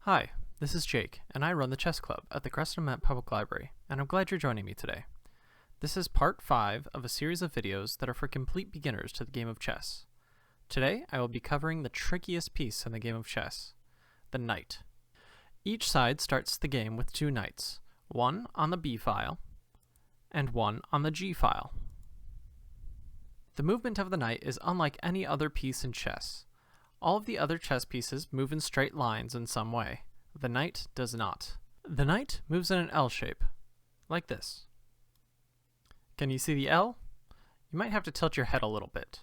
Hi, this is Jake, and I run the chess club at the Creston-Dement Public Library, and I'm glad you're joining me today. This is part 5 of a series of videos that are for complete beginners to the game of chess. Today, I will be covering the trickiest piece in the game of chess, the knight. Each side starts the game with 2 knights, one on the B file, and one on the G file. The movement of the knight is unlike any other piece in chess. All of the other chess pieces move in straight lines in some way. The knight does not. The knight moves in an L shape, like this. Can you see the L? You might have to tilt your head a little bit.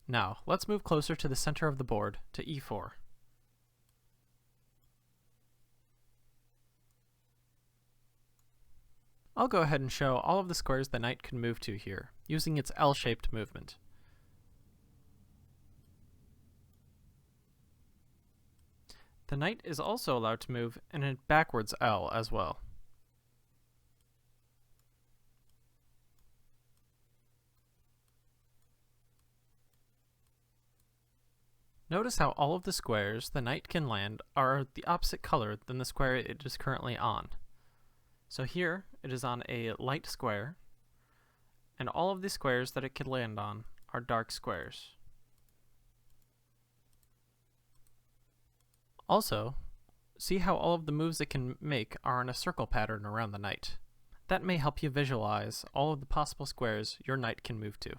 Now, let's move closer to the center of the board, to E4. I'll go ahead and show all of the squares the knight can move to here, using its L-shaped movement. The knight is also allowed to move in a backwards L as well. Notice how all of the squares the knight can land are the opposite color than the square it is currently on. So here, it is on a light square, and all of the squares that it could land on are dark squares. Also, see how all of the moves it can make are in a circle pattern around the knight. That may help you visualize all of the possible squares your knight can move to.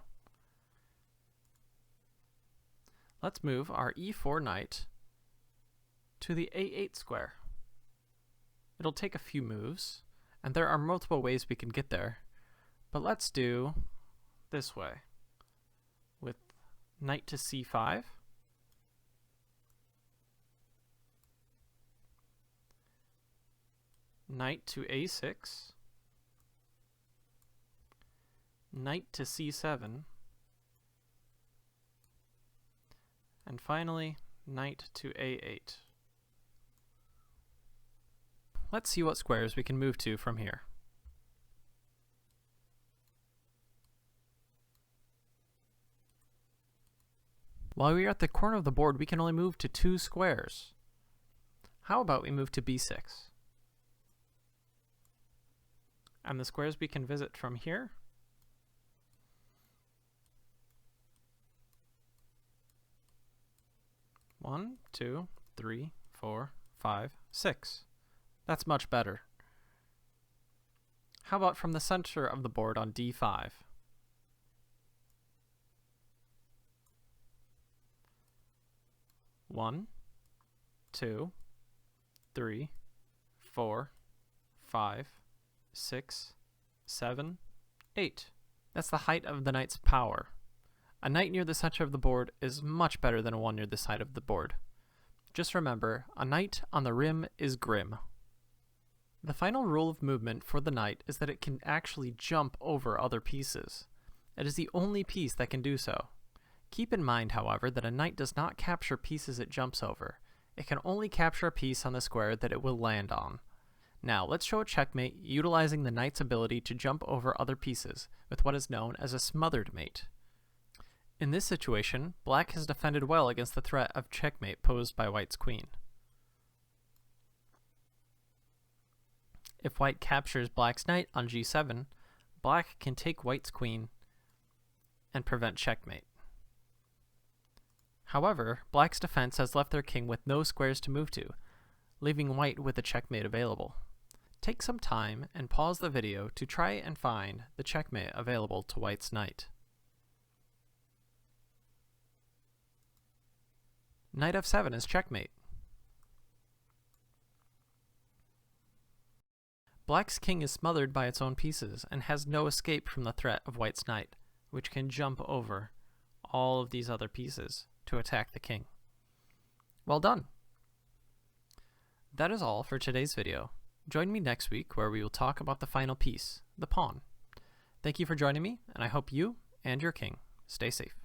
Let's move our E4 knight to the A8 square. It'll take a few moves, and there are multiple ways we can get there, but let's do this way, with knight to C5, knight to A6, knight to C7, and finally, knight to A8. Let's see what squares we can move to from here. While we are at the corner of the board, we can only move to 2 squares. How about we move to B6? And the squares we can visit from here? One, 2, 3, 4, 5, 6. That's much better. How about from the center of the board on D5? One, 2, 3, 4, 5, 6, 7, 8. That's the height of the knight's power. A knight near the center of the board is much better than one near the side of the board. Just remember, a knight on the rim is grim. The final rule of movement for the knight is that it can actually jump over other pieces. It is the only piece that can do so. Keep in mind, however, that a knight does not capture pieces it jumps over. It can only capture a piece on the square that it will land on. Now, let's show a checkmate utilizing the knight's ability to jump over other pieces with what is known as a smothered mate. In this situation, black has defended well against the threat of checkmate posed by white's queen. If white captures black's knight on G7, black can take white's queen and prevent checkmate. However, black's defense has left their king with no squares to move to, leaving white with a checkmate available. Take some time and pause the video to try and find the checkmate available to white's knight. Knight F7 is checkmate. Black's king is smothered by its own pieces and has no escape from the threat of white's knight, which can jump over all of these other pieces to attack the king. Well done! That is all for today's video. Join me next week where we will talk about the final piece, the pawn. Thank you for joining me, and I hope you and your king stay safe.